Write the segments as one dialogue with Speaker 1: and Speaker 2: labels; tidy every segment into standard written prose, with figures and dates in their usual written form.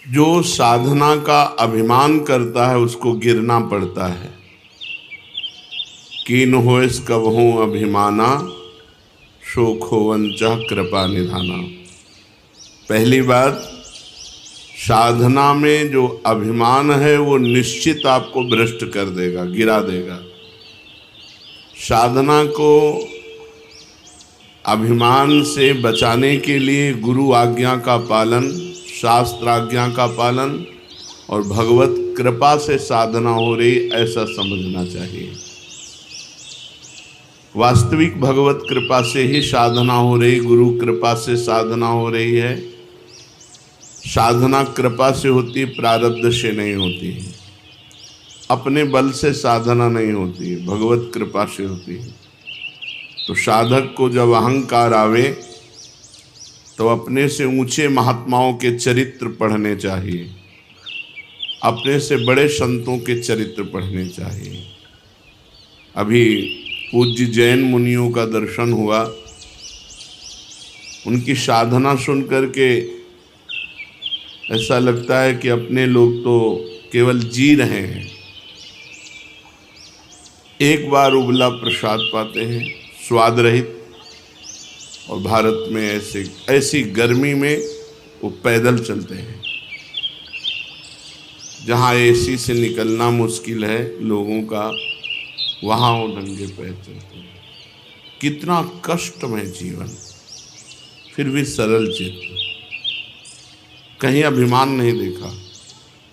Speaker 1: जो साधना का अभिमान करता है उसको गिरना पड़ता है। कीन होइस कबहूँ अभिमाना, शोक होवंचह कृपा निधाना। पहली बात, साधना में जो अभिमान है वो निश्चित आपको भ्रष्ट कर देगा, गिरा देगा। साधना को अभिमान से बचाने के लिए गुरु आज्ञा का पालन, शास्त्र आज्ञा का पालन और भगवत कृपा से साधना हो रही, ऐसा समझना चाहिए। वास्तविक भगवत कृपा से ही साधना हो रही, गुरु कृपा से साधना हो रही है। साधना कृपा से होती, प्रारब्ध से नहीं होती है। अपने बल से साधना नहीं होती है, भगवत कृपा से होती है। तो साधक को जब अहंकार आवे तो अपने से ऊंचे महात्माओं के चरित्र पढ़ने चाहिए, अपने से बड़े संतों के चरित्र पढ़ने चाहिए। अभी पूज्य जैन मुनियों का दर्शन हुआ, उनकी साधना सुन करके ऐसा लगता है कि अपने लोग तो केवल जी रहे हैं। एक बार उबला प्रसाद पाते हैं, स्वाद रहित, और भारत में ऐसी गर्मी में वो पैदल चलते हैं। जहाँ एसी से निकलना मुश्किल है लोगों का, वहाँ वो नंगे पैर चलते हैं। कितना कष्टमय जीवन, फिर भी सरल चित्त, कहीं अभिमान नहीं देखा।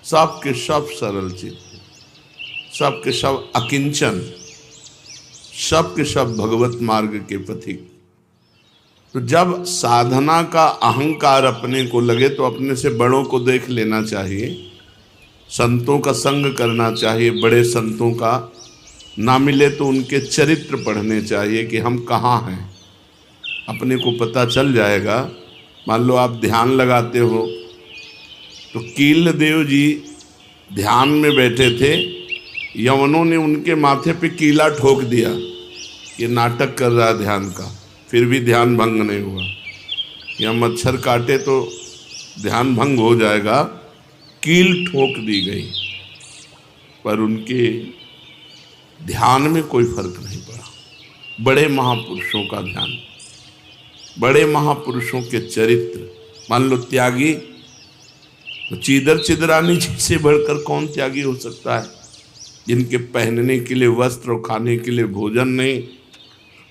Speaker 1: सब के सब सरल चित्त, सब के सब अकिंचन, सब के सब भगवत मार्ग के पथिक। तो जब साधना का अहंकार अपने को लगे तो अपने से बड़ों को देख लेना चाहिए, संतों का संग करना चाहिए। बड़े संतों का ना मिले तो उनके चरित्र पढ़ने चाहिए कि हम कहाँ हैं, अपने को पता चल जाएगा। मान लो आप ध्यान लगाते हो तो कील देव जी ध्यान में बैठे थे, यवनों ने उनके माथे पे कीला ठोक दिया, ये नाटक कर रहा है ध्यान का, फिर भी ध्यान भंग नहीं हुआ। या मच्छर काटे तो ध्यान भंग हो जाएगा, कील ठोक दी गई, पर उनके ध्यान में कोई फर्क नहीं पड़ा। बड़े महापुरुषों का ध्यान, बड़े महापुरुषों के चरित्र। मान लो त्यागी, तो चीदर चिदरानी जी से बढ़कर कौन त्यागी हो सकता है, जिनके पहनने के लिए वस्त्र और खाने के लिए भोजन नहीं,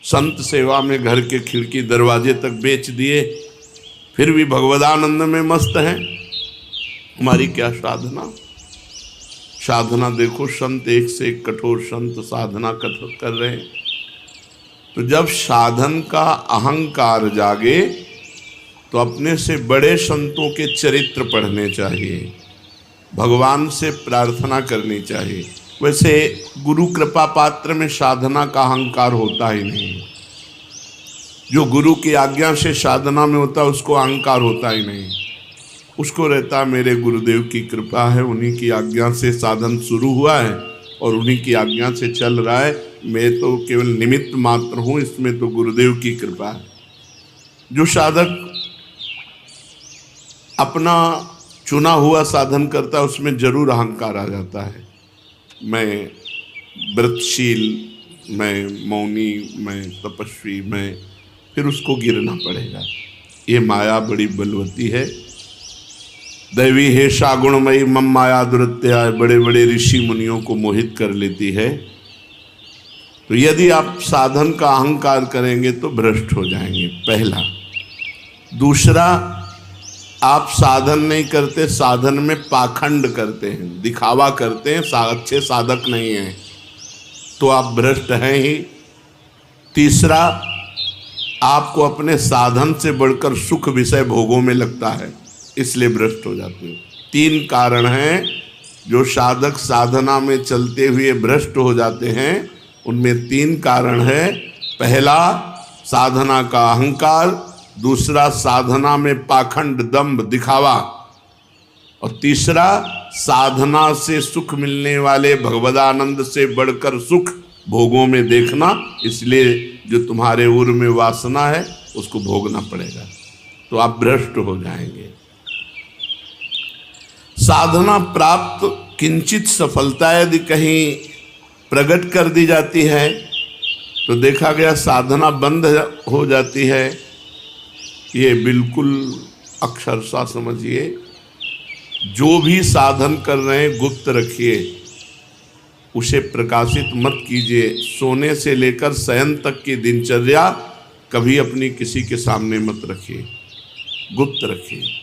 Speaker 1: संत सेवा में घर के खिड़की दरवाजे तक बेच दिए, फिर भी भगवदानंद में मस्त हैं। हमारी क्या साधना, साधना देखो, संत एक से एक कठोर संत साधना कर रहे हैं। तो जब साधन का अहंकार जागे तो अपने से बड़े संतों के चरित्र पढ़ने चाहिए, भगवान से प्रार्थना करनी चाहिए। वैसे गुरु कृपा पात्र में साधना का अहंकार होता ही नहीं। जो गुरु की आज्ञा से साधना में होता है उसको अहंकार होता ही नहीं। उसको रहता मेरे गुरुदेव की कृपा है, उन्हीं की आज्ञा से साधन शुरू हुआ है और उन्हीं की आज्ञा से चल रहा है, मैं तो केवल निमित्त मात्र हूँ, इसमें तो गुरुदेव की कृपा है। जो साधक अपना चुना हुआ साधन करता है उसमें जरूर अहंकार आ जाता है। मैं व्रतशील, मैं मौनी, मैं तपस्वी, मैं, फिर उसको गिरना पड़ेगा। ये माया बड़ी बलवती है। दैवी है सागुणमयी मम माया दुरत्या, बड़े बड़े ऋषि मुनियों को मोहित कर लेती है। तो यदि आप साधन का अहंकार करेंगे तो भ्रष्ट हो जाएंगे, पहला। दूसरा, आप साधन नहीं करते, साधन में पाखंड करते हैं, दिखावा करते हैं, अच्छे साधक नहीं हैं, तो आप भ्रष्ट हैं ही। तीसरा, आपको अपने साधन से बढ़कर सुख विषय भोगों में लगता है, इसलिए भ्रष्ट हो जाते हैं। 3 कारण हैं जो साधक साधना में चलते हुए भ्रष्ट हो जाते हैं। उनमें 3 कारण है। पहला, साधना का अहंकार। दूसरा, साधना में पाखंड, दंभ, दिखावा। और तीसरा, साधना से सुख मिलने वाले भगवदानंद से बढ़कर सुख भोगों में देखना। इसलिए जो तुम्हारे उर में वासना है उसको भोगना पड़ेगा, तो आप भ्रष्ट हो जाएंगे। साधना प्राप्त किंचित सफलता यदि कहीं प्रकट कर दी जाती है तो देखा गया साधना बंद हो जाती है। ये बिल्कुल अक्षरशः समझिए, जो भी साधन कर रहे हैं गुप्त रखिए, उसे प्रकाशित मत कीजिए। सोने से लेकर शयन तक की दिनचर्या कभी अपनी किसी के सामने मत रखिए, गुप्त रखिए।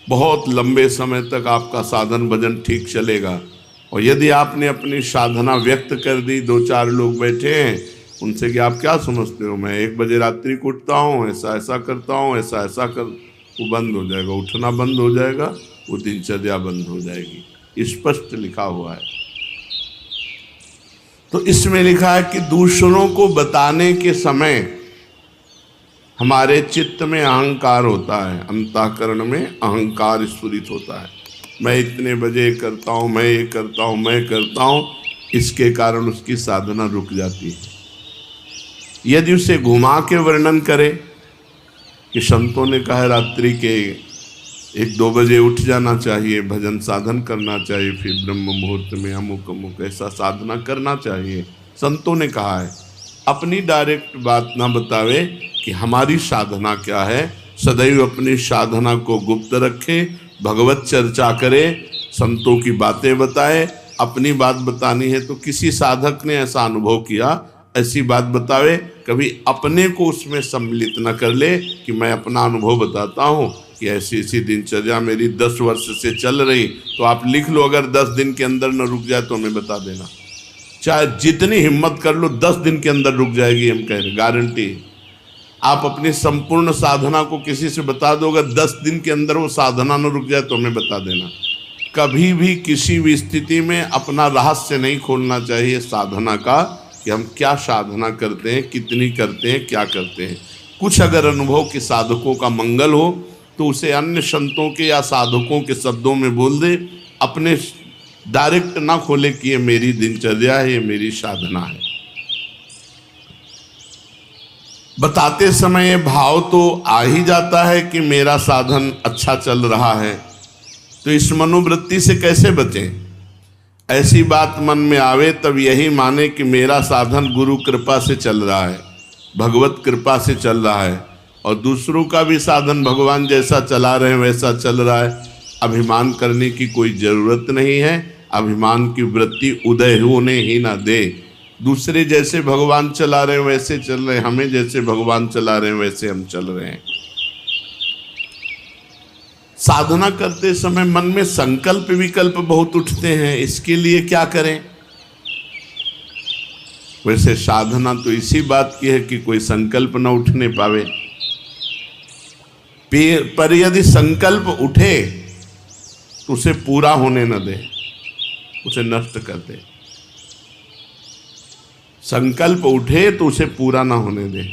Speaker 1: बहुत लंबे समय तक आपका साधन भजन ठीक चलेगा। और यदि आपने अपनी साधना व्यक्त कर दी, 2-4 लोग बैठे हैं, उनसे कि आप क्या समझते हो, मैं 1 बजे रात्रि को उठता हूँ, ऐसा ऐसा करता हूँ, ऐसा ऐसा कर, वो बंद हो जाएगा, उठना बंद हो जाएगा, वो दिनचर्या बंद हो जाएगी। स्पष्ट लिखा हुआ है। तो इसमें लिखा है कि दूसरों को बताने के समय हमारे चित्त में अहंकार होता है, अंतःकरण में अहंकार स्फुरित होता है। मैं इतने बजे करता हूँ, मैं ये करता हूँ, मैं करता हूँ, इसके कारण उसकी साधना रुक जाती है। यदि उसे घुमा के वर्णन करे कि संतों ने कहा रात्रि के 1-2 बजे उठ जाना चाहिए, भजन साधन करना चाहिए, फिर ब्रह्म मुहूर्त में अमुक अमुक ऐसा साधना करना चाहिए, संतों ने कहा है। अपनी डायरेक्ट बात ना बतावे कि हमारी साधना क्या है। सदैव अपनी साधना को गुप्त रखे, भगवत चर्चा करे, संतों की बातें बताए। अपनी बात बतानी है तो किसी साधक ने ऐसा अनुभव किया, ऐसी बात बतावे। कभी अपने को उसमें सम्मिलित न कर ले कि मैं अपना अनुभव बताता हूँ कि ऐसी ऐसी दिनचर्या मेरी 10 वर्ष से चल रही। तो आप लिख लो, अगर 10 दिन के अंदर न रुक जाए तो हमें बता देना। चाहे जितनी हिम्मत कर लो, 10 दिन के अंदर रुक जाएगी, हम कह रहे, गारंटी। आप अपनी संपूर्ण साधना को किसी से बता दो, अगर 10 दिन के अंदर वो साधना न रुक जाए तो हमें बता देना। कभी भी किसी भी स्थिति में अपना रहस्य नहीं खोलना चाहिए साधना का, कि हम क्या साधना करते हैं, कितनी करते हैं, क्या करते हैं। कुछ अगर अनुभव के साधकों का मंगल हो तो उसे अन्य संतों के या साधकों के शब्दों में बोल दे, अपने डायरेक्ट ना खोले कि ये मेरी दिनचर्या है, ये मेरी साधना है। बताते समय भाव तो आ ही जाता है कि मेरा साधन अच्छा चल रहा है, तो इस मनोवृत्ति से कैसे बचें। ऐसी बात मन में आवे तब यही माने कि मेरा साधन गुरु कृपा से चल रहा है, भगवत कृपा से चल रहा है, और दूसरों का भी साधन भगवान जैसा चला रहे हैं वैसा चल रहा है। अभिमान करने की कोई ज़रूरत नहीं है। अभिमान की वृत्ति उदय होने ही ना दे। दूसरे जैसे भगवान चला रहे हैं वैसे चल रहे हैं, हमें जैसे भगवान चला रहे हैं वैसे हम चल रहे हैं। साधना करते समय मन में संकल्प विकल्प बहुत उठते हैं, इसके लिए क्या करें। वैसे साधना तो इसी बात की है कि कोई संकल्प न उठने पावे, पर यदि संकल्प उठे तो उसे पूरा होने न दे, उसे नष्ट कर दे। संकल्प उठे तो उसे पूरा ना होने दे,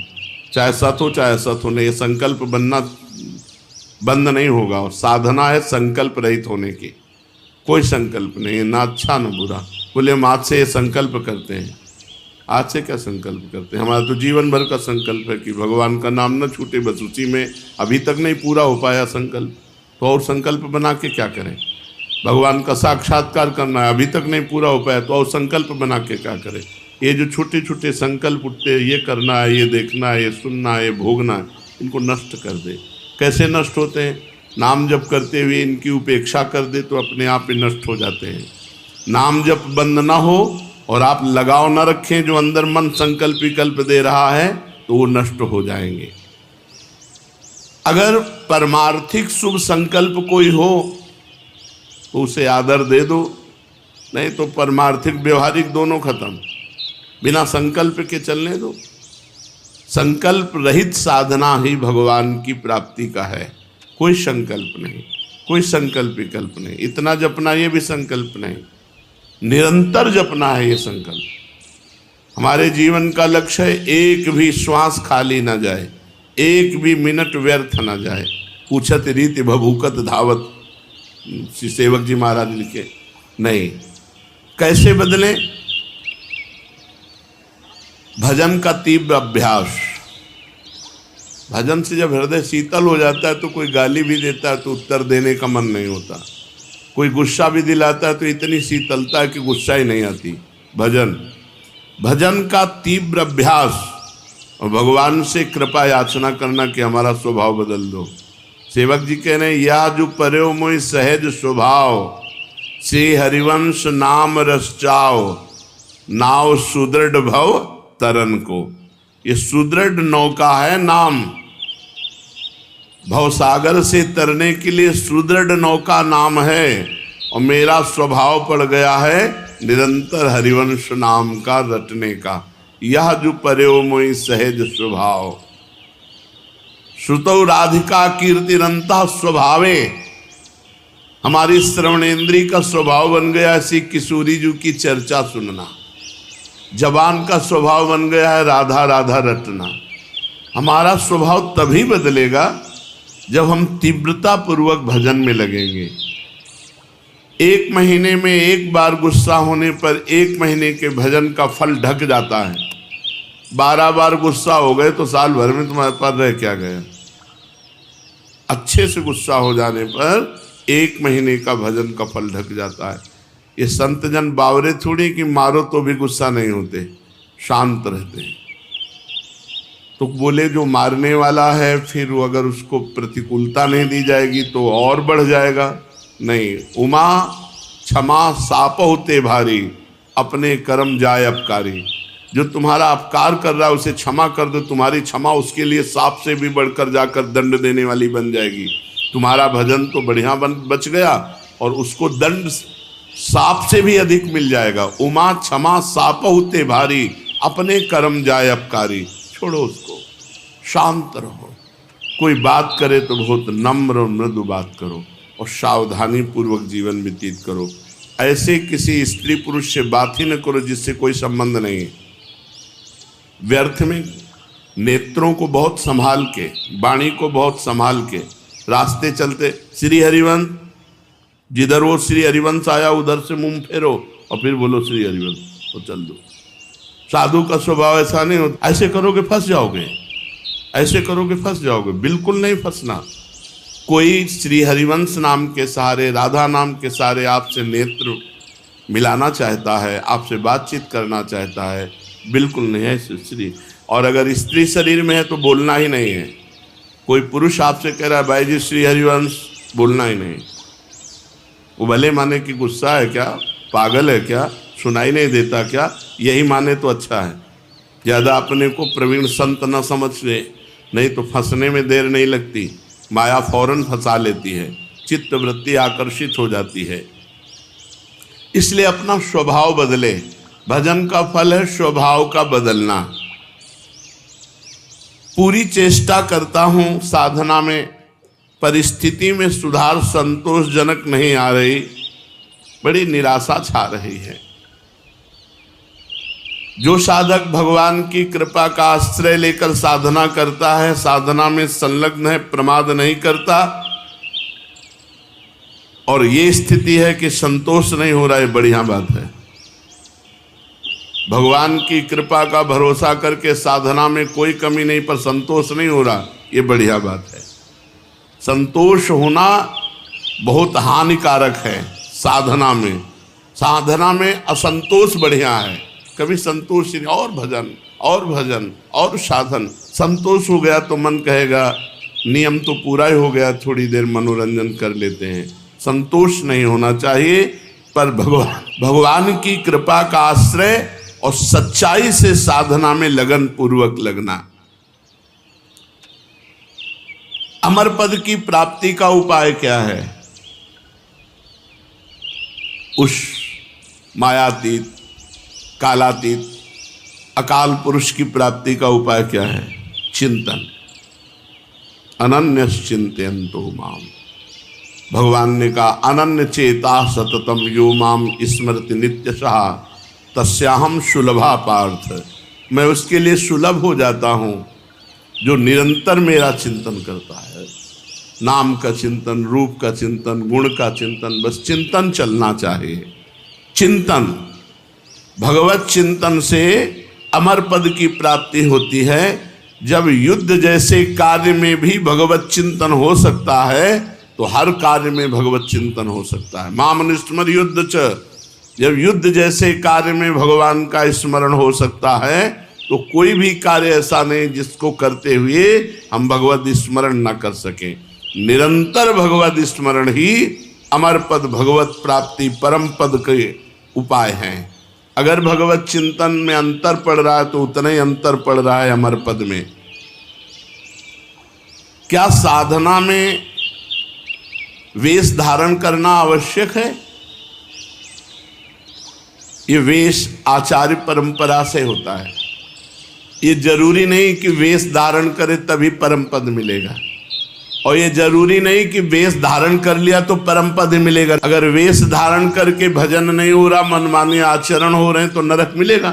Speaker 1: चाहे सत हो चाहे असत हो। ये संकल्प बनना बंद नहीं होगा। और साधना है संकल्प रहित होने की। कोई संकल्प नहीं है, ना अच्छा ना बुरा। बोले हम आज से ये संकल्प करते हैं। आज से क्या संकल्प करते हैं, हमारा तो जीवन भर का संकल्प है कि भगवान का नाम न छूटे, बस उसी में। अभी तक नहीं पूरा हो पाया संकल्प, तो और संकल्प बना के क्या करें। भगवान का साक्षात्कार करना है, अभी तक नहीं पूरा हो पाया, तो और संकल्प बना के क्या करें। ये जो छोटे छोटे संकल्प उठते हैं, ये करना है, ये देखना है, ये सुनना है, ये भोगना है, इनको नष्ट कर दे। कैसे नष्ट होते हैं, नाम जप करते हुए इनकी उपेक्षा कर दे तो अपने आप ही नष्ट हो जाते हैं। नाम जप बंद ना हो और आप लगाव न रखें, जो अंदर मन संकल्प विकल्प दे रहा है, तो वो नष्ट हो जाएंगे। अगर परमार्थिक शुभ संकल्प कोई हो तो उसे आदर दे दो, नहीं तो परमार्थिक व्यवहारिक दोनों खत्म। बिना संकल्प के चलने दो। संकल्प रहित साधना ही भगवान की प्राप्ति का है। कोई संकल्प नहीं, कोई संकल्प विकल्प नहीं। इतना जपना ये भी संकल्प नहीं, निरंतर जपना है ये संकल्प। हमारे जीवन का लक्ष्य है एक भी श्वास खाली ना जाए, एक भी मिनट व्यर्थ ना जाए। पूछत रीति भभूकत धावत, श्री सेवक जी महाराज लिखे। नहीं, कैसे बदलें। भजन का तीव्र अभ्यास। भजन से जब हृदय शीतल हो जाता है तो कोई गाली भी देता है तो उत्तर देने का मन नहीं होता। कोई गुस्सा भी दिलाता है तो इतनी शीतलता है कि गुस्सा ही नहीं आती। भजन का तीव्र अभ्यास और भगवान से कृपा याचना करना कि हमारा स्वभाव बदल दो। सेवक जी कह रहे हैं, या जो पर्यो मोहि सहज स्वभाव से हरिवंश नाम रस चाओ, नाव सुदृढ़ भव तरन को। ये सुदृढ़ नौका है नाम, भवसागर से तरने के लिए सुदृढ़ नौका नाम है। और मेरा स्वभाव पड़ गया है निरंतर हरिवंश नाम का रटने का। यह जो पर्यो मोहि सहज स्वभाव, श्रुतौ राधिका कीर्तिरंता स्वभावे। हमारी श्रवणेन्द्रिय का स्वभाव बन गया ऐसी किशोरी जी की चर्चा सुनना। जबान का स्वभाव बन गया है राधा राधा रटना। हमारा स्वभाव तभी बदलेगा जब हम तीव्रता पूर्वक भजन में लगेंगे। एक महीने में एक बार गुस्सा होने पर 1 महीने के भजन का फल ढक जाता है। 12 बार गुस्सा हो गए तो साल भर में तुम्हारे पास रह क्या गया। अच्छे से गुस्सा हो जाने पर 1 महीने का भजन का फल ढक जाता है। ये संतजन बावरे थोड़ी कि मारो तो भी गुस्सा नहीं होते, शांत रहते हैं। तो बोले जो मारने वाला है फिर वो अगर उसको प्रतिकूलता नहीं दी जाएगी तो और बढ़ जाएगा। नहीं, उमा क्षमा साप होते भारी, अपने कर्म जाए अपकारी। जो तुम्हारा अपकार कर रहा है उसे क्षमा कर दो, तुम्हारी क्षमा उसके लिए सांप से भी बढ़कर जाकर दंड देने वाली बन जाएगी। तुम्हारा भजन तो बढ़िया बच गया और उसको दंड सांप से भी अधिक मिल जाएगा। उमा क्षमा साप होते भारी, अपने कर्म जाए अपकारी। छोड़ो उसको, शांत रहो। कोई बात करे तो बहुत नम्र और मृदु बात करो और सावधानी पूर्वक जीवन व्यतीत करो। ऐसे किसी स्त्री पुरुष से बात ही न करो जिससे कोई संबंध नहीं है। व्यर्थ में नेत्रों को बहुत संभाल के, वाणी को बहुत संभाल के रास्ते चलते, श्री हरिवंश, जिधर वो श्री हरिवंश आया उधर से मुंह फेरो और फिर बोलो श्री हरिवंश, तो चल दो। साधु का स्वभाव ऐसा नहीं होता। ऐसे करोगे फंस जाओगे, ऐसे करोगे फंस जाओगे। बिल्कुल नहीं फंसना। कोई श्री हरिवंश नाम के सहारे, राधा नाम के सहारे आपसे नेत्र मिलाना चाहता है, आपसे बातचीत करना चाहता है, बिल्कुल नहीं है श्री। और अगर स्त्री शरीर में है तो बोलना ही नहीं है। कोई पुरुष आपसे कह रहा है भाई जी श्री हरिवंश, बोलना ही नहीं। वो भले माने कि गुस्सा है क्या, पागल है क्या, सुनाई नहीं देता क्या, यही माने तो अच्छा है। ज़्यादा अपने को प्रवीण संत न समझ ले, नहीं तो फंसने में देर नहीं लगती। माया फौरन फंसा लेती है, चित्त वृत्ति आकर्षित हो जाती है। इसलिए अपना स्वभाव बदले। भजन का फल है स्वभाव का बदलना। पूरी चेष्टा करता हूं साधना में, परिस्थिति में सुधार संतोषजनक नहीं आ रही, बड़ी निराशा छा रही है। जो साधक भगवान की कृपा का आश्रय लेकर साधना करता है, साधना में संलग्न है, प्रमाद नहीं करता, और ये स्थिति है कि संतोष नहीं हो रहा है, बढ़िया बात है। भगवान की कृपा का भरोसा करके साधना में कोई कमी नहीं पर संतोष नहीं हो रहा, ये बढ़िया बात है। संतोष होना बहुत हानिकारक है साधना में। साधना में असंतोष बढ़िया है। कभी संतोष नहीं, और भजन और भजन और साधन। संतोष हो गया तो मन कहेगा नियम तो पूरा ही हो गया, थोड़ी देर मनोरंजन कर लेते हैं। संतोष नहीं होना चाहिए, पर भगवान की कृपा का आश्रय और सच्चाई से साधना में लगन पूर्वक लगना। अमर पद की प्राप्ति का उपाय क्या है? उस मायातीत, कालातीत, अकाल पुरुष की प्राप्ति का उपाय क्या है? चिंतन। अनन्यस चिंतयन्तो माम। भगवान ने कहा अनन्य चेता सततम यो माम स्मृति नित्यशः तस्याहम सुलभा पार्थ। मैं उसके लिए सुलभ हो जाता हूँ जो निरंतर मेरा चिंतन करता है। नाम का चिंतन, रूप का चिंतन, गुण का चिंतन, बस चिंतन चलना चाहिए। चिंतन, भगवत चिंतन से अमर पद की प्राप्ति होती है। जब युद्ध जैसे कार्य में भी भगवत चिंतन हो सकता है तो हर कार्य में भगवत चिंतन हो सकता है। माम स्मर युद्ध च, जब युद्ध जैसे कार्य में भगवान का स्मरण हो सकता है तो कोई भी कार्य ऐसा नहीं जिसको करते हुए हम भगवत स्मरण न कर सके। निरंतर भगवत स्मरण ही अमर पद, भगवत प्राप्ति, परम पद के उपाय हैं। अगर भगवत चिंतन में अंतर पड़ रहा है तो उतना ही अंतर पड़ रहा है अमर पद में। क्या साधना में वेश धारण करना आवश्यक है? ये वेश आचार्य परंपरा से होता है। ये जरूरी नहीं कि वेश धारण करे तभी परम पद मिलेगा, और ये जरूरी नहीं कि वेश धारण कर लिया तो परम पद मिलेगा। अगर वेश धारण करके भजन नहीं हो रहा, मनमानी आचरण हो रहे हैं तो नरक मिलेगा।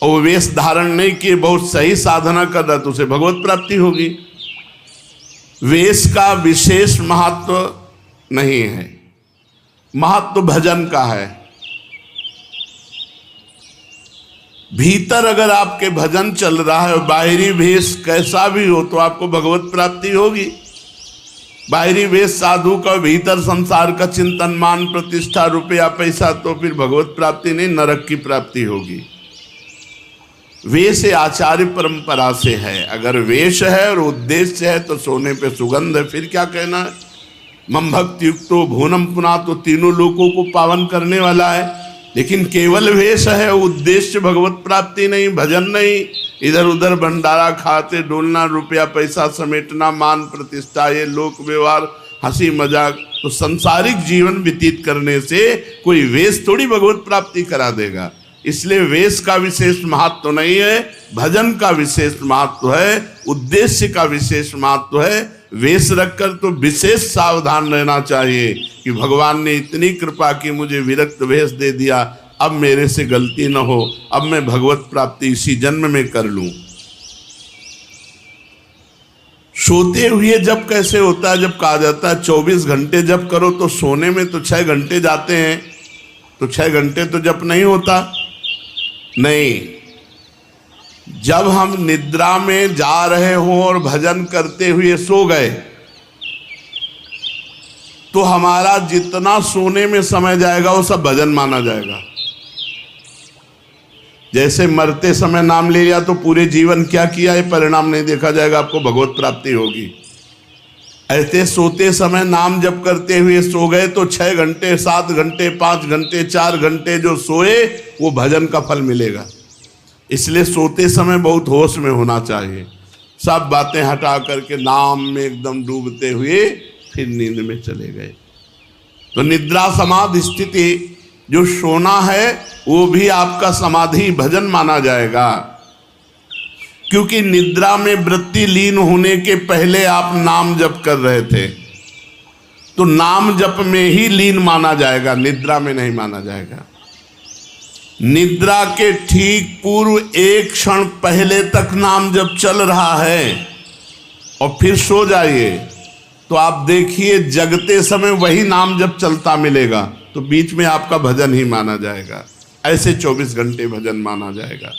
Speaker 1: और वो वेश धारण नहीं किए, बहुत सही साधना कर रहा तो उसे भगवत प्राप्ति होगी। वेश का विशेष महत्व नहीं है, महत्व भजन का है। भीतर अगर आपके भजन चल रहा है और बाहरी वेश कैसा भी हो तो आपको भगवत प्राप्ति होगी। बाहरी वेश साधु का, भीतर संसार का चिंतन, मान प्रतिष्ठा, रुपया पैसा, तो फिर भगवत प्राप्ति नहीं, नरक की प्राप्ति होगी। वेश आचार्य परंपरा से है। अगर वेश है और उद्देश्य है तो सोने पे सुगंध है, फिर क्या कहना है। मम भक्ति युक्तो भुवनम पुना, तो तीनों लोकों को पावन करने वाला है। लेकिन केवल वेश है, उद्देश्य भगवत प्राप्ति नहीं, भजन नहीं, इधर उधर भंडारा खाते डोलना, रुपया पैसा समेटना, मान प्रतिष्ठा, ये लोक व्यवहार, हंसी मजाक, तो संसारिक जीवन व्यतीत करने से कोई वेश थोड़ी भगवत प्राप्ति करा देगा। इसलिए वेश का विशेष महत्व तो नहीं है, भजन का विशेष महत्व है, उद्देश्य का विशेष महत्व है। वेश रखकर तो विशेष सावधान रहना चाहिए कि भगवान ने इतनी कृपा की, मुझे विरक्त वेश दे दिया, अब मेरे से गलती न हो, अब मैं भगवत प्राप्ति इसी जन्म में कर लूं। सोते हुए जब कैसे होता है? जब कहा जाता है 24 घंटे जप करो, तो सोने में तो 6 घंटे जाते हैं, तो 6 घंटे तो जप नहीं होता। नहीं, जब हम निद्रा में जा रहे हों और भजन करते हुए सो गए तो हमारा जितना सोने में समय जाएगा वो सब भजन माना जाएगा। जैसे मरते समय नाम ले लिया तो पूरे जीवन क्या किया ये परिणाम नहीं देखा जाएगा, आपको भगवत प्राप्ति होगी। ऐसे सोते समय नाम जप करते हुए सो गए तो 6 घंटे, 7 घंटे, 5 घंटे, 4 घंटे जो सोए वो भजन का फल मिलेगा। इसलिए सोते समय बहुत होश में होना चाहिए, सब बातें हटा करके नाम में एकदम डूबते हुए फिर नींद में चले गए। तो निद्रा समाधि स्थिति, जो सोना है वो भी आपका समाधि भजन माना जाएगा, क्योंकि निद्रा में वृत्ति लीन होने के पहले आप नाम जप कर रहे थे, तो नाम जप में ही लीन माना जाएगा, निद्रा में नहीं माना जाएगा। निद्रा के ठीक पूर्व 1 क्षण पहले तक नाम जप चल रहा है और फिर सो जाइए, तो आप देखिए जगते समय वही नाम जप चलता मिलेगा, तो बीच में आपका भजन ही माना जाएगा। ऐसे 24 घंटे भजन माना जाएगा।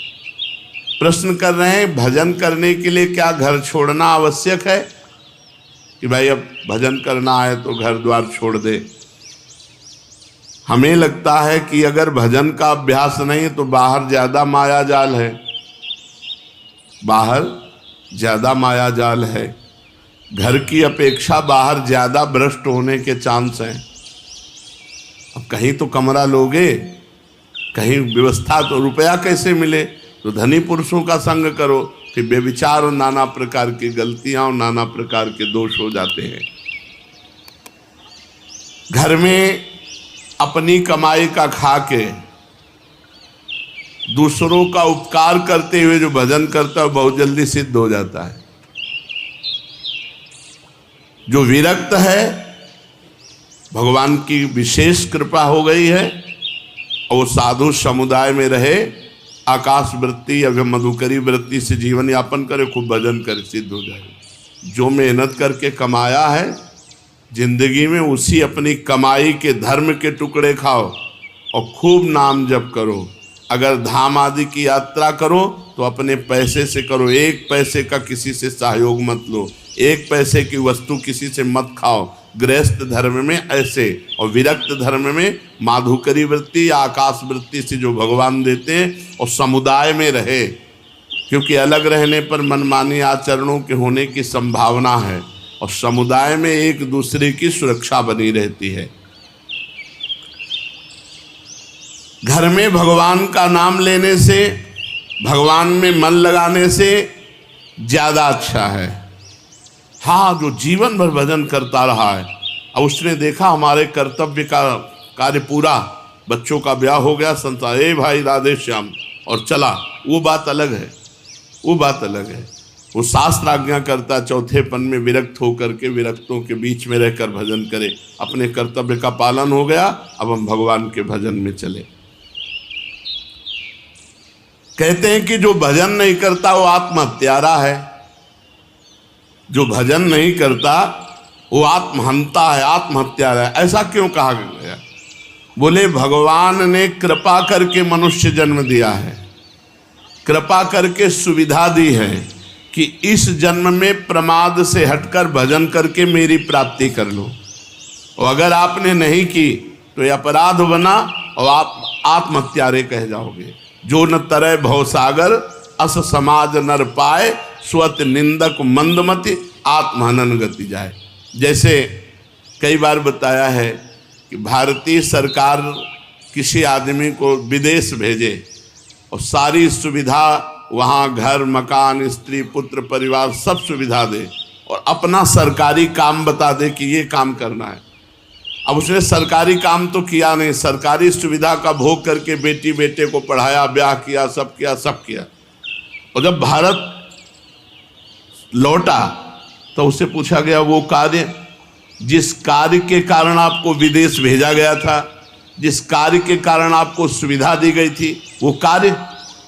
Speaker 1: प्रश्न कर रहे हैं, भजन करने के लिए क्या घर छोड़ना आवश्यक है कि भाई अब भजन करना है तो घर द्वार छोड़ दे? हमें लगता है कि अगर भजन का अभ्यास नहीं तो बाहर ज्यादा माया जाल है, बाहर ज्यादा माया जाल है, घर की अपेक्षा बाहर ज्यादा भ्रष्ट होने के चांस हैं। अब कहीं तो कमरा लोगे, कहीं व्यवस्था, तो रुपया कैसे मिले? तो धनी पुरुषों का संग करो, फिर बेविचार और नाना प्रकार की गलतियां और नाना प्रकार के दोष हो जाते हैं। घर में अपनी कमाई का खा के दूसरों का उपकार करते हुए जो भजन करता है बहुत जल्दी सिद्ध हो जाता है। जो विरक्त है, भगवान की विशेष कृपा हो गई है और वो साधु समुदाय में रहे, आकाश वृत्ति या मधुकरी वृत्ति से जीवन यापन करे, खूब भजन करे, सिद्ध हो जाए। जो मेहनत करके कमाया है जिंदगी में, उसी अपनी कमाई के धर्म के टुकड़े खाओ और खूब नाम जप करो। अगर धाम आदि की यात्रा करो तो अपने पैसे से करो, 1 पैसे का किसी से सहयोग मत लो, एक पैसे की वस्तु किसी से मत खाओ। गृहस्थ धर्म में ऐसे, और विरक्त धर्म में माधुकरी वृत्ति या आकाश वृत्ति से जो भगवान देते हैं, और समुदाय में रहे, क्योंकि अलग रहने पर मनमानी आचरणों के होने की संभावना है, और समुदाय में एक दूसरे की सुरक्षा बनी रहती है। घर में भगवान का नाम लेने से, भगवान में मन लगाने से ज्यादा अच्छा है। हाँ, जो जीवन भर भजन करता रहा है, अब उसने देखा हमारे कर्तव्य का कार्य पूरा, बच्चों का ब्याह हो गया, संसार, ए भाई राधे श्याम, और चला, वो बात अलग है, वो बात अलग है। वो शास्त्र आज्ञा करता चौथेपन में विरक्त होकर के विरक्तों के बीच में रहकर भजन करे, अपने कर्तव्य का पालन हो गया, अब हम भगवान के भजन में चले। कहते हैं कि जो भजन नहीं करता वो आत्महत्यारा है, जो भजन नहीं करता वो आत्महंता है, आत्महत्यारा है। ऐसा क्यों कहा गया? बोले भगवान ने कृपा करके मनुष्य जन्म दिया है, कृपा करके सुविधा दी है कि इस जन्म में प्रमाद से हटकर भजन करके मेरी प्राप्ति कर लो। और अगर आपने नहीं की तो यह अपराध बना और आप आत्महत्यारे कह जाओगे। जो न तरय भवसागर अस समाज नर पाए, स्वत निंदक मंदमति आत्महनन गति जाए। जैसे कई बार बताया है कि भारतीय सरकार किसी आदमी को विदेश भेजे और सारी सुविधा वहाँ, घर मकान स्त्री पुत्र परिवार सब सुविधा दे, और अपना सरकारी काम बता दे कि ये काम करना है। अब उसने सरकारी काम तो किया नहीं, सरकारी सुविधा का भोग करके बेटी बेटे को पढ़ाया, ब्याह किया, सब किया, सब किया। और जब भारत लौटा तो उससे पूछा गया वो कार्य, जिस कार्य के कारण आपको विदेश भेजा गया था, जिस कार्य के कारण आपको सुविधा दी गई थी, वो कार्य,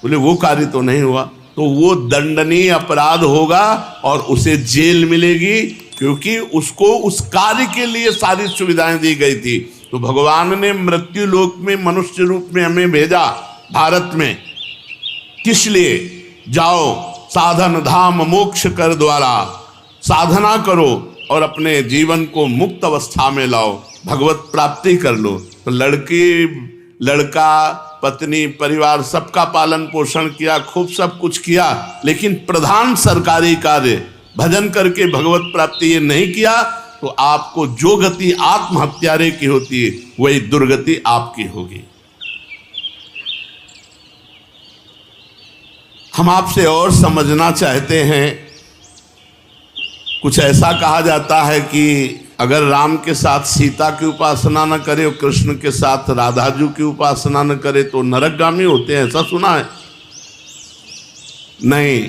Speaker 1: बोले वो कार्य तो नहीं हुआ, तो वो दंडनीय अपराध होगा और उसे जेल मिलेगी, क्योंकि उसको उस कार्य के लिए सारी सुविधाएं दी गई थी। तो भगवान ने मृत्यु लोक में मनुष्य रूप में हमें भेजा भारत में, किस लिए? जाओ साधन धाम मोक्ष कर द्वारा, साधना करो और अपने जीवन को मुक्त अवस्था में लाओ, भगवत प्राप्ति कर लो। तो लड़की लड़का पत्नी परिवार सबका पालन पोषण किया, खूब सब कुछ किया, लेकिन प्रधान सरकारी कार्य भजन करके भगवत प्राप्ति ये नहीं किया, तो आपको जो गति आत्महत्यारे की होती है वही दुर्गति आपकी होगी। हम आपसे और समझना चाहते हैं। कुछ ऐसा कहा जाता है कि अगर राम के साथ सीता की उपासना न करे और कृष्ण के साथ राधाजू की उपासना न करे तो नरकगामी होते हैं, ऐसा सुना है? नहीं,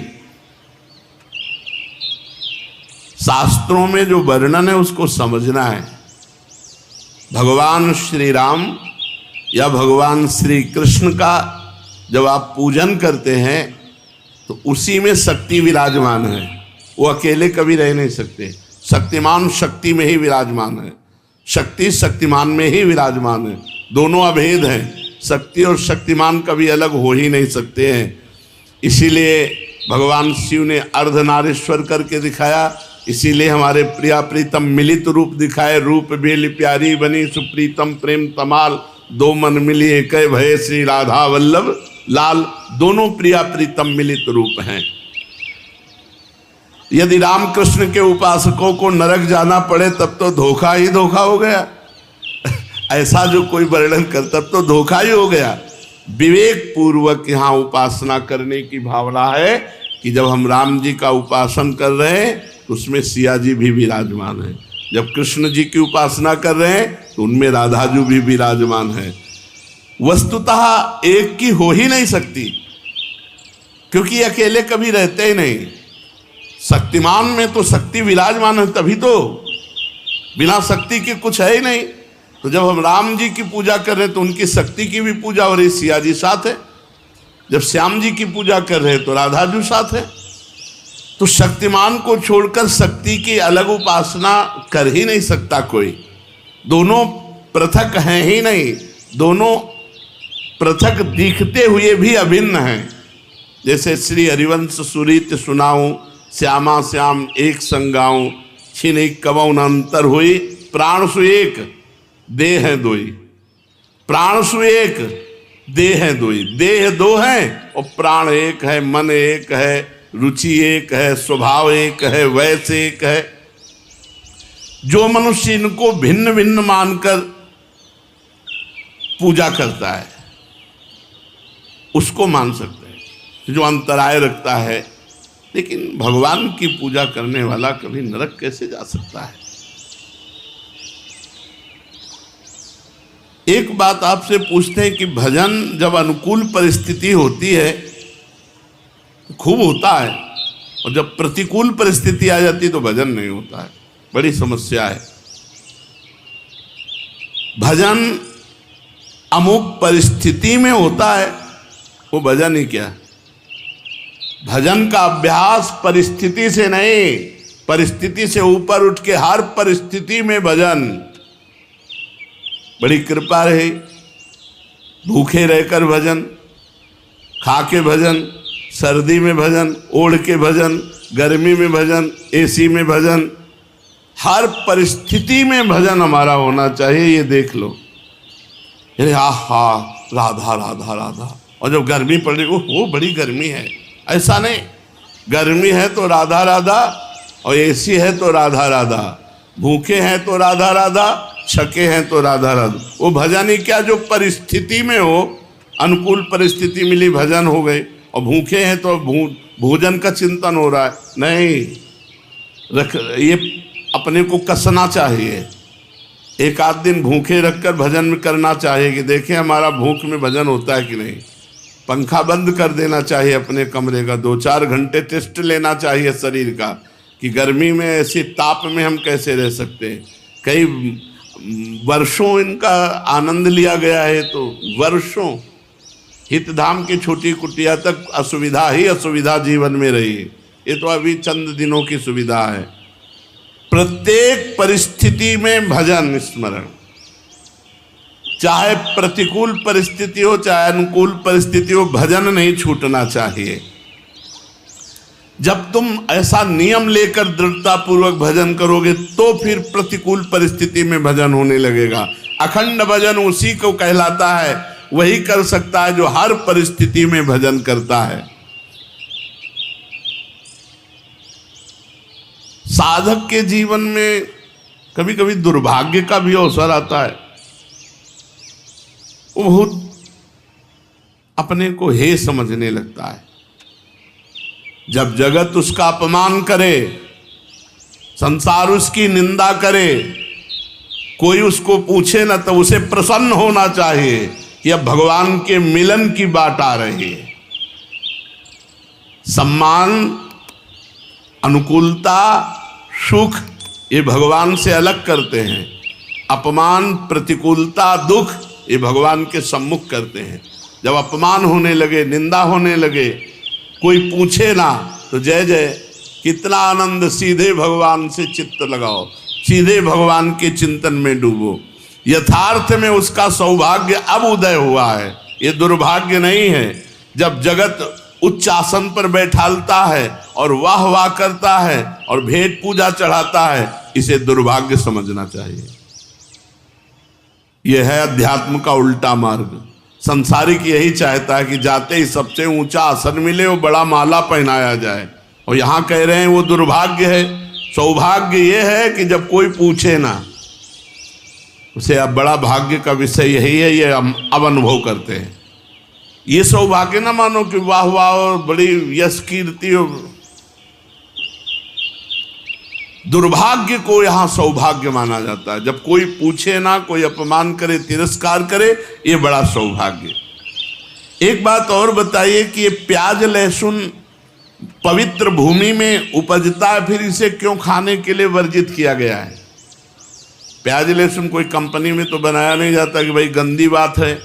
Speaker 1: शास्त्रों में जो वर्णन है उसको समझना है। भगवान श्री राम या भगवान श्री कृष्ण का जब आप पूजन करते हैं तो उसी में शक्ति विराजमान है, वो अकेले कभी रह नहीं सकते। शक्तिमान शक्ति में ही विराजमान है, शक्ति शक्तिमान में ही विराजमान है, दोनों अभेद हैं। शक्ति और शक्तिमान कभी अलग हो ही नहीं सकते हैं। इसीलिए भगवान शिव ने अर्धनारीश्वर करके दिखाया, इसीलिए हमारे प्रिया प्रीतम मिलित रूप दिखाए। रूप बेली प्यारी बनी सुप्रीतम प्रेम तमाल, दो मन मिली एक भय श्री राधा वल्लभ लाल। दोनों प्रिया प्रीतम मिलित रूप हैं। यदि रामकृष्ण के उपासकों को नरक जाना पड़े तब तो धोखा ही धोखा हो गया। ऐसा जो कोई वर्णन कर तब तो धोखा ही हो गया। विवेक पूर्वक यहाँ उपासना करने की भावना है कि जब हम राम जी का उपासन कर रहे हैं तो उसमें सिया जी भी विराजमान है, जब कृष्ण जी की उपासना कर रहे हैं तो उनमें राधाजू भी विराजमान है। वस्तुतः एक की हो ही नहीं सकती, क्योंकि अकेले कभी रहते ही नहीं। शक्तिमान में तो शक्ति विराजमान है, तभी तो, बिना शक्ति के कुछ है ही नहीं। तो जब हम राम जी की पूजा कर रहे हैं तो उनकी शक्ति की भी पूजा हो रही, सिया जी साथ है। जब श्याम जी की पूजा कर रहे हैं तो राधाजू साथ है। तो शक्तिमान को छोड़कर शक्ति की अलग उपासना कर ही नहीं सकता कोई। दोनों पृथक हैं ही नहीं, दोनों पृथक दिखते हुए भी अभिन्न हैं। जैसे श्री हरिवंश सुरीत सुनाऊं श्यामा श्याम एक संगाऊं, छिन कबौ न अंतर हुई, प्राण सु एक देह है दोई। प्राण सु एक देह है दोई, देह दो है और प्राण एक है, मन एक है, रुचि एक है, स्वभाव एक है, वैसे एक है। जो मनुष्य इनको भिन्न भिन्न मानकर पूजा करता है उसको मान सकते हैं, जो अंतराय रखता है। लेकिन भगवान की पूजा करने वाला कभी नरक कैसे जा सकता है? एक बात आपसे पूछते हैं कि भजन जब अनुकूल परिस्थिति होती है खूब होता है, और जब प्रतिकूल परिस्थिति आ जाती तो भजन नहीं होता है। बड़ी समस्या है। भजन अमुक परिस्थिति में होता है, वो भजन ही क्या? भजन का अभ्यास परिस्थिति से नहीं, परिस्थिति से ऊपर उठ के हर परिस्थिति में भजन। बड़ी कृपा रही, भूखे रहकर भजन, खा के भजन, सर्दी में भजन, ओढ़ के भजन, गर्मी में भजन, एसी में भजन, हर परिस्थिति में भजन हमारा होना चाहिए। ये देख लो, अरे आहा राधा राधा राधा, और जब गर्मी पड़ रही वो बड़ी गर्मी है, ऐसा नहीं। गर्मी है तो राधा राधा, और एसी है तो राधा राधा, भूखे हैं तो राधा राधा, छके हैं तो राधा राधा। वो भजन ही क्या जो परिस्थिति में हो, अनुकूल परिस्थिति मिली भजन हो गई, और भूखे हैं तो भोजन का चिंतन हो रहा है। नहीं, ये अपने को कसना चाहिए। एक आध दिन भूखे रखकर भजन में करना चाहिए कि देखें हमारा भूख में भजन होता है कि नहीं। पंखा बंद कर देना चाहिए अपने कमरे का, 2-4 घंटे टेस्ट लेना चाहिए शरीर का कि गर्मी में ऐसे ताप में हम कैसे रह सकते हैं। कई वर्षों इनका आनंद लिया गया है, तो वर्षों हितधाम की छोटी कुटिया तक असुविधा ही असुविधा जीवन में रही। ये तो अभी चंद दिनों की सुविधा है। प्रत्येक परिस्थिति में भजन स्मरण, चाहे प्रतिकूल परिस्थिति हो चाहे अनुकूल परिस्थिति हो, भजन नहीं छूटना चाहिए। जब तुम ऐसा नियम लेकर दृढ़ता पूर्वक भजन करोगे तो फिर प्रतिकूल परिस्थिति में भजन होने लगेगा। अखंड भजन उसी को कहलाता है, वही कर सकता है जो हर परिस्थिति में भजन करता है। साधक के जीवन में कभी कभी दुर्भाग्य का भी अवसर आता है। वो बहुत अपने को हे समझने लगता है। जब जगत उसका अपमान करे, संसार उसकी निंदा करे, कोई उसको पूछे ना, तो उसे प्रसन्न होना चाहिए कि अब भगवान के मिलन की बात आ रही है। सम्मान, अनुकूलता, सुख ये भगवान से अलग करते हैं। अपमान, प्रतिकूलता, दुख ये भगवान के सम्मुख करते हैं। जब अपमान होने लगे, निंदा होने लगे, कोई पूछे ना, तो जय जय, कितना आनंद, सीधे भगवान से चित्त लगाओ, सीधे भगवान के चिंतन में डूबो। यथार्थ में उसका सौभाग्य अब उदय हुआ है, ये दुर्भाग्य नहीं है। जब जगत उच्च आसन पर बैठालता है और वाह वाह करता है और भेंट पूजा चढ़ाता है, इसे दुर्भाग्य समझना चाहिए। यह है अध्यात्म का उल्टा मार्ग। संसारिक यही चाहता है कि जाते ही सबसे ऊंचा आसन मिले और बड़ा माला पहनाया जाए, और यहाँ कह रहे हैं वो दुर्भाग्य है। सौभाग्य ये है कि जब कोई पूछे ना, उसे अब बड़ा भाग्य का विषय यही है, ये अब अनुभव करते हैं। ये सौभाग्य ना मानो कि वाह वाह और बड़ी यश कीर्ति, और दुर्भाग्य को यहाँ सौभाग्य माना जाता है। जब कोई पूछे ना, कोई अपमान करे, तिरस्कार करे, ये बड़ा सौभाग्य। एक बात और बताइए कि ये प्याज लहसुन पवित्र भूमि में उपजता है, फिर इसे क्यों खाने के लिए वर्जित किया गया है? प्याज लहसुन कोई कंपनी में तो बनाया नहीं जाता कि भाई गंदी बात है।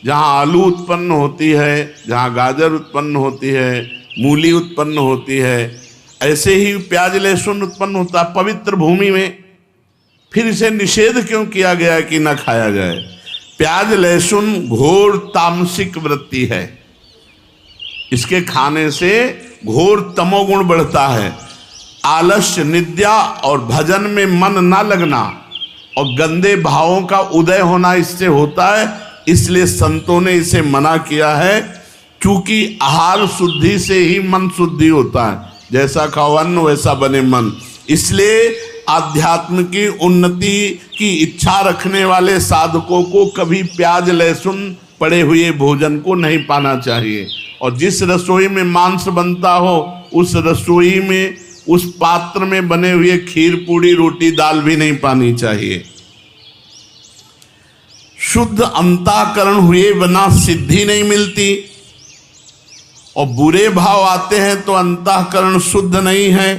Speaker 1: जहाँ आलू उत्पन्न होती है, जहाँ गाजर उत्पन्न होती है, मूली उत्पन्न होती है, ऐसे ही प्याज लहसुन उत्पन्न होता है पवित्र भूमि में। फिर इसे निषेध क्यों किया गया कि न खाया जाए? प्याज लहसुन घोर तामसिक वृत्ति है, इसके खाने से घोर तमोगुण बढ़ता है। आलस्य, निद्रा और भजन में मन ना लगना और गंदे भावों का उदय होना इससे होता है। इसलिए संतों ने इसे मना किया है, क्योंकि आहार शुद्धि से ही मन शुद्धि होता है। जैसा खाओ अन्न वैसा बने मन। इसलिए आध्यात्म की उन्नति की इच्छा रखने वाले साधकों को कभी प्याज लहसुन पड़े हुए भोजन को नहीं पाना चाहिए। और जिस रसोई में मांस बनता हो उस रसोई में, उस पात्र में बने हुए खीर पूड़ी रोटी दाल भी नहीं पानी चाहिए। शुद्ध अंतःकरण हुए बिना सिद्धि नहीं मिलती, और बुरे भाव आते हैं तो अंतःकरण शुद्ध नहीं है।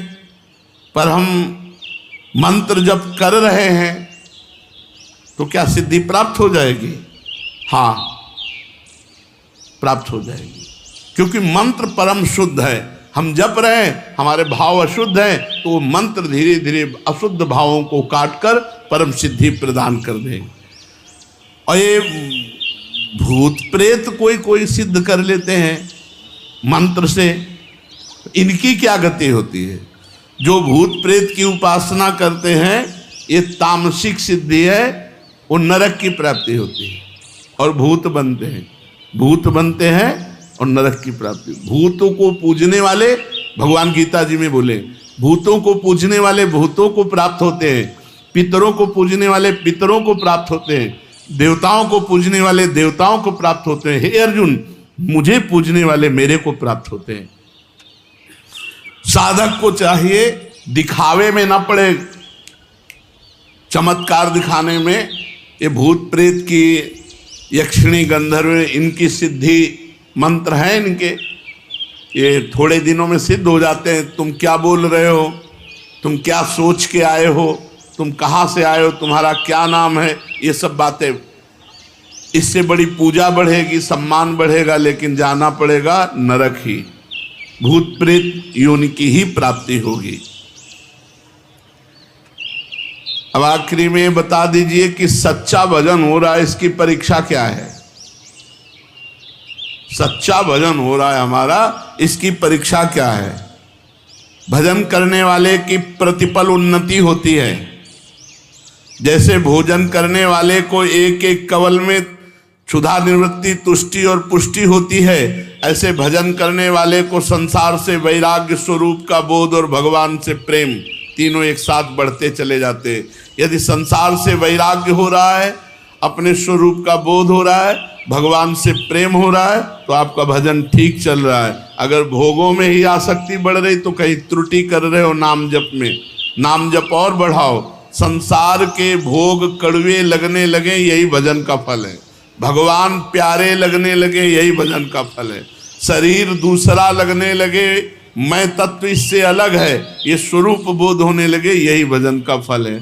Speaker 1: पर हम मंत्र जप कर रहे हैं तो क्या सिद्धि प्राप्त हो जाएगी? हाँ, प्राप्त हो जाएगी, क्योंकि मंत्र परम शुद्ध है। हम जप रहे हैं, हमारे भाव अशुद्ध हैं, तो वो मंत्र धीरे धीरे अशुद्ध भावों को काटकर परम सिद्धि प्रदान कर देंगे। और ये भूत प्रेत कोई कोई सिद्ध कर लेते हैं मंत्र से, इनकी क्या गति होती है? जो भूत प्रेत की उपासना करते हैं ये तामसिक सिद्धि है, वो नरक की प्राप्ति होती है और भूत बनते हैं। भूत बनते हैं और नरक की प्राप्ति। भूतों को पूजने वाले, भगवान गीता जी में बोले, भूतों को पूजने वाले भूतों को प्राप्त होते हैं, पितरों को पूजने वाले पितरों को प्राप्त होते हैं, देवताओं को पूजने वाले देवताओं को प्राप्त होते हैं। हे अर्जुन, मुझे पूजने वाले मेरे को प्राप्त होते हैं। साधक को चाहिए दिखावे में ना पड़े, चमत्कार दिखाने में। ये भूत प्रेत की, यक्षिणी गंधर्व, इनकी सिद्धि मंत्र है इनके, ये थोड़े दिनों में सिद्ध हो जाते हैं। तुम क्या बोल रहे हो, तुम क्या सोच के आए हो, तुम कहाँ से आए हो, तुम्हारा क्या नाम है, ये सब बातें। इससे बड़ी पूजा बढ़ेगी, सम्मान बढ़ेगा, लेकिन जाना पड़ेगा नरक ही। भूत प्रेत योनि की ही प्राप्ति होगी। अब आखिरी में बता दीजिए कि सच्चा भजन हो रहा है, इसकी परीक्षा क्या है? सच्चा भजन हो रहा है हमारा, इसकी परीक्षा क्या है? भजन करने वाले की प्रतिपल उन्नति होती है। जैसे भोजन करने वाले को एक एक कवल में क्षुधा निवृत्ति, तुष्टि और पुष्टि होती है, ऐसे भजन करने वाले को संसार से वैराग्य, स्वरूप का बोध और भगवान से प्रेम, तीनों एक साथ बढ़ते चले जाते। यदि संसार से वैराग्य हो रहा है, अपने स्वरूप का बोध हो रहा है, भगवान से प्रेम हो रहा है, तो आपका भजन ठीक चल रहा है। अगर भोगों में ही आसक्ति बढ़ रही तो कहीं त्रुटि कर रहे हो नाम जप में। नाम जप और बढ़ाओ। संसार के भोग कड़वे लगने लगे, यही भजन का फल है। भगवान प्यारे लगने लगे, यही भजन का फल है। शरीर दूसरा लगने लगे, मैं तत्व इससे अलग है, ये स्वरूप बोध होने लगे, यही भजन का फल है।